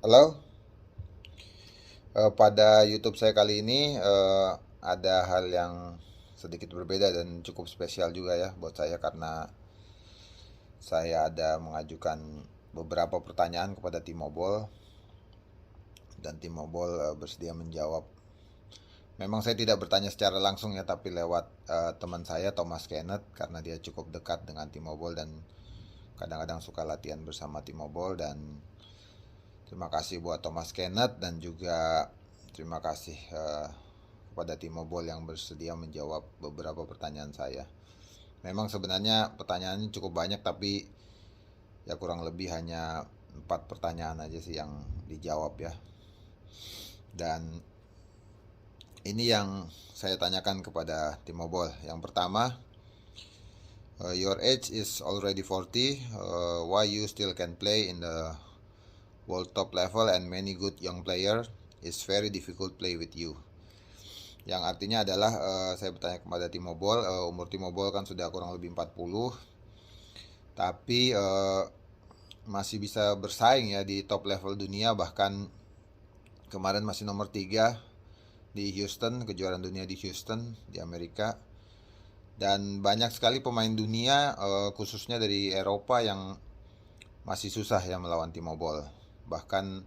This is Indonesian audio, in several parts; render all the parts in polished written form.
Halo, pada YouTube saya kali ini ada hal yang sedikit berbeda dan cukup spesial juga ya buat saya karena saya ada mengajukan beberapa pertanyaan kepada T-Mobile dan T-Mobile bersedia menjawab. Memang saya tidak bertanya secara langsung ya, tapi lewat teman saya Thomas Kenneth karena dia cukup dekat dengan T-Mobile dan kadang-kadang suka latihan bersama T-Mobile. Dan terima kasih buat Thomas Kenneth dan juga terima kasih kepada T-Mobile yang bersedia menjawab beberapa pertanyaan saya. Memang sebenarnya pertanyaannya cukup banyak, tapi ya kurang lebih hanya 4 pertanyaan aja sih yang dijawab ya. Dan ini yang saya tanyakan kepada T-Mobile. Yang pertama, your age is already 40, why you still can play in the world top level and many good young player is very difficult play with you. Yang artinya adalah saya bertanya kepada T-Mobile, umur T-Mobile kan sudah kurang lebih 40, tapi masih bisa bersaing ya di top level dunia, bahkan kemarin masih nomor 3 di Houston, kejuaraan dunia di Houston di Amerika. Dan banyak sekali pemain dunia khususnya dari Eropa yang masih susah ya melawan T-Mobile. Bahkan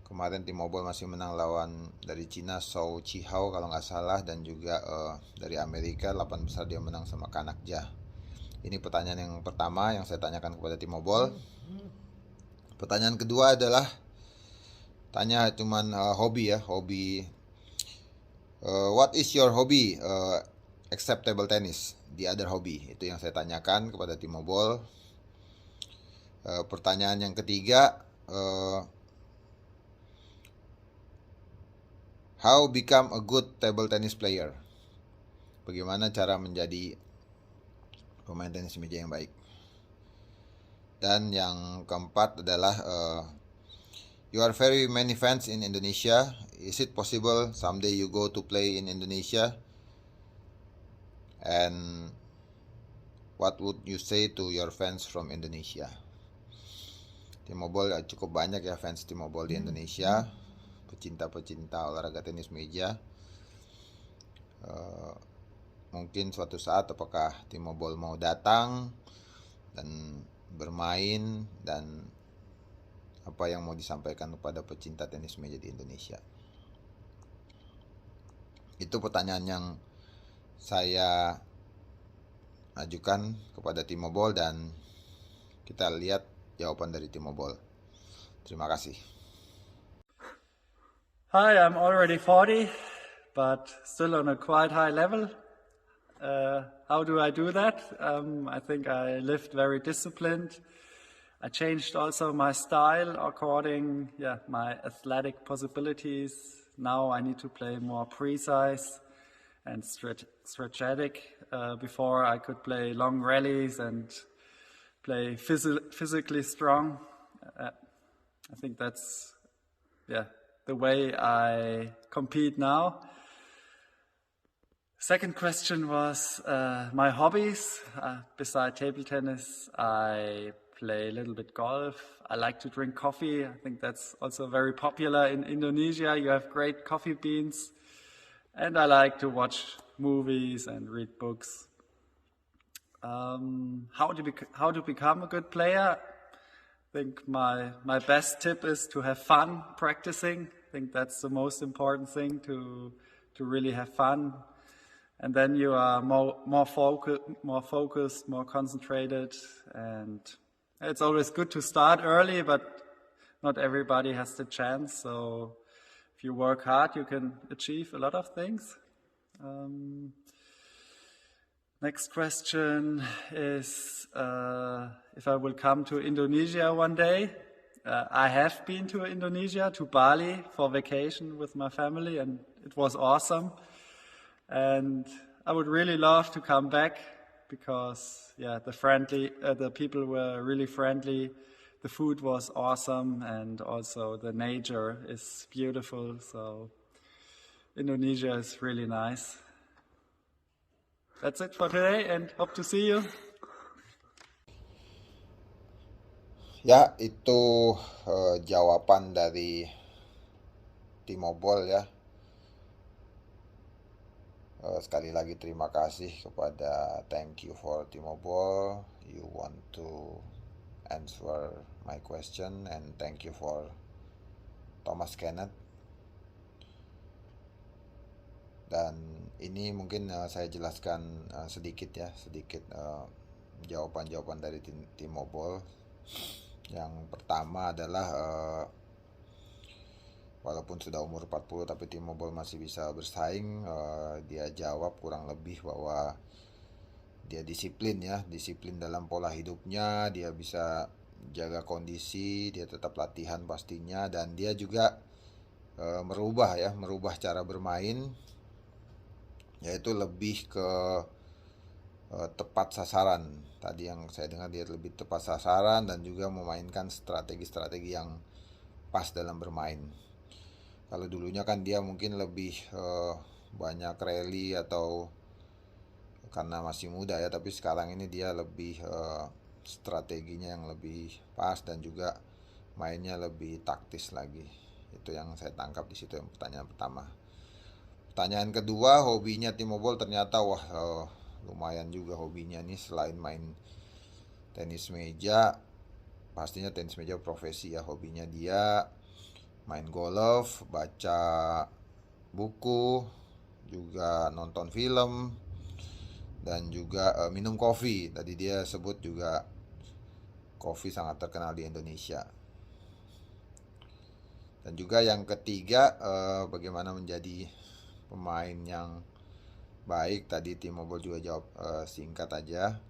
kemarin T-Mobile masih menang lawan dari Cina Zhou Qihao kalau nggak salah, dan juga dari Amerika 8 besar dia menang sama Kanakja. Ini pertanyaan yang pertama yang saya tanyakan kepada T-Mobile. Pertanyaan kedua adalah tanya cuman hobi ya, hobi. What is your hobby except table tennis? The other hobby, itu yang saya tanyakan kepada T-Mobile. Pertanyaan yang ketiga, how become a good table tennis player? Bagaimana cara menjadi pemain tenis meja yang baik? Dan yang keempat adalah you are very many fans in Indonesia. Is it possible someday you go to play in Indonesia? And what would you say to your fans from Indonesia? T-Mobile cukup banyak ya fans T-Mobile di Indonesia, pecinta-pecinta olahraga tenis meja. Mungkin suatu saat apakah T-Mobile mau datang dan bermain, dan apa yang mau disampaikan kepada pecinta tenis meja di Indonesia. Itu pertanyaan yang saya ajukan kepada T-Mobile dan kita lihat jawaban dari T-Mobile. Terima kasih. Hi, I'm already 40, but still on a quite high level. How do I do that? I think I lived very disciplined. I changed also my style according my athletic possibilities. Now I need to play more precise and strategic. Before I could play long rallies and play physically strong. I think that's the way I compete now. Second question was my hobbies. Beside table tennis, I play a little bit golf. I like to drink coffee. I think that's also very popular in Indonesia. You have great coffee beans. And I like to watch movies and read books. How to become a good player? I think my best tip is to have fun practicing. I think that's the most important thing, to really have fun. And then you are more focused, more concentrated, and it's always good to start early, but not everybody has the chance. So if you work hard, you can achieve a lot of things. Next question is if I will come to Indonesia one day. I have been to Indonesia, to Bali, for vacation with my family, and it was awesome. And I would really love to come back because, the people were really friendly. The food was awesome, and also the nature is beautiful. So Indonesia is really nice. That's it for today, and hope to see you. Ya, itu jawaban dari T-Mobile ya. Sekali lagi terima kasih kepada thank you for T-Mobile. You want to answer my question and thank you for Thomas Kenneth. Dan ini mungkin saya jelaskan sedikit ya, sedikit jawaban-jawaban dari T-Mobile. Yang pertama adalah walaupun sudah umur 40 tapi T-Mobile masih bisa bersaing. Dia jawab kurang lebih bahwa dia disiplin ya, disiplin dalam pola hidupnya, dia bisa jaga kondisi, dia tetap latihan pastinya, dan dia juga merubah cara bermain, yaitu lebih ke tepat sasaran. Tadi yang saya dengar dia lebih tepat sasaran dan juga memainkan strategi-strategi yang pas dalam bermain. Kalau dulunya kan dia mungkin lebih banyak rally atau karena masih muda ya, tapi sekarang ini dia lebih strateginya yang lebih pas dan juga mainnya lebih taktis lagi. Itu yang saya tangkap di situ, yang pertanyaan pertama. Pertanyaan kedua, hobinya T-Mobile ternyata wah lumayan juga hobinya nih, selain main tenis meja, pastinya tenis meja profesi ya, hobinya dia main golf, baca buku, juga nonton film, dan juga minum kopi. Tadi dia sebut juga kopi sangat terkenal di Indonesia. Dan juga yang ketiga, bagaimana menjadi pemain yang baik. Tadi T-Mobile juga jawab singkat aja,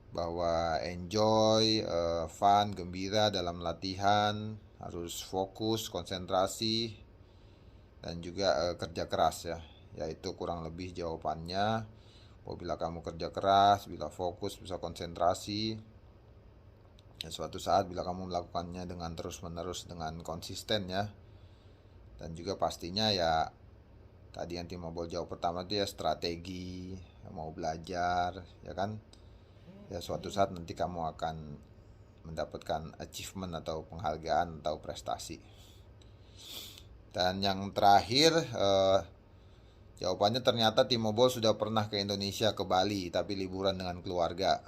bahwa enjoy, fun, gembira dalam latihan, harus fokus, konsentrasi, dan juga kerja keras ya. Yaitu kurang lebih jawabannya. Bila kamu kerja keras, bila fokus, bisa konsentrasi, ya, suatu saat bila kamu melakukannya dengan terus-menerus, dengan konsisten ya. Dan juga pastinya ya, tadi yang T-Mobile jawab pertama itu ya strategi, mau belajar, ya kan. Ya suatu saat nanti kamu akan mendapatkan achievement atau penghargaan atau prestasi. Dan yang terakhir, jawabannya ternyata T-Mobile sudah pernah ke Indonesia, ke Bali, tapi liburan dengan keluarga.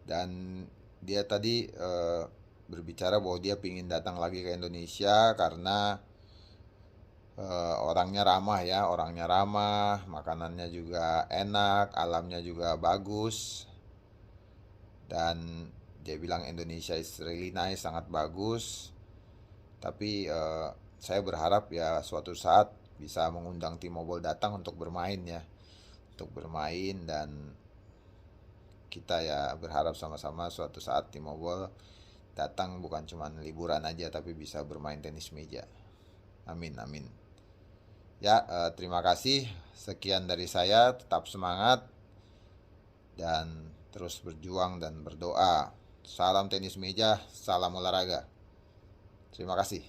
Dan dia tadi berbicara bahwa dia ingin datang lagi ke Indonesia karena orangnya ramah ya, orangnya ramah, makanannya juga enak, alamnya juga bagus. Dan dia bilang Indonesia is really nice, sangat bagus. Tapi saya berharap ya suatu saat bisa mengundang T-Mobile datang untuk bermain ya, untuk bermain, dan kita ya berharap sama-sama suatu saat T-Mobile datang bukan cuma liburan aja tapi bisa bermain tenis meja. Amin, amin. Ya, terima kasih. Sekian dari saya. Tetap semangat dan terus berjuang dan berdoa. Salam tenis meja, salam olahraga. Terima kasih.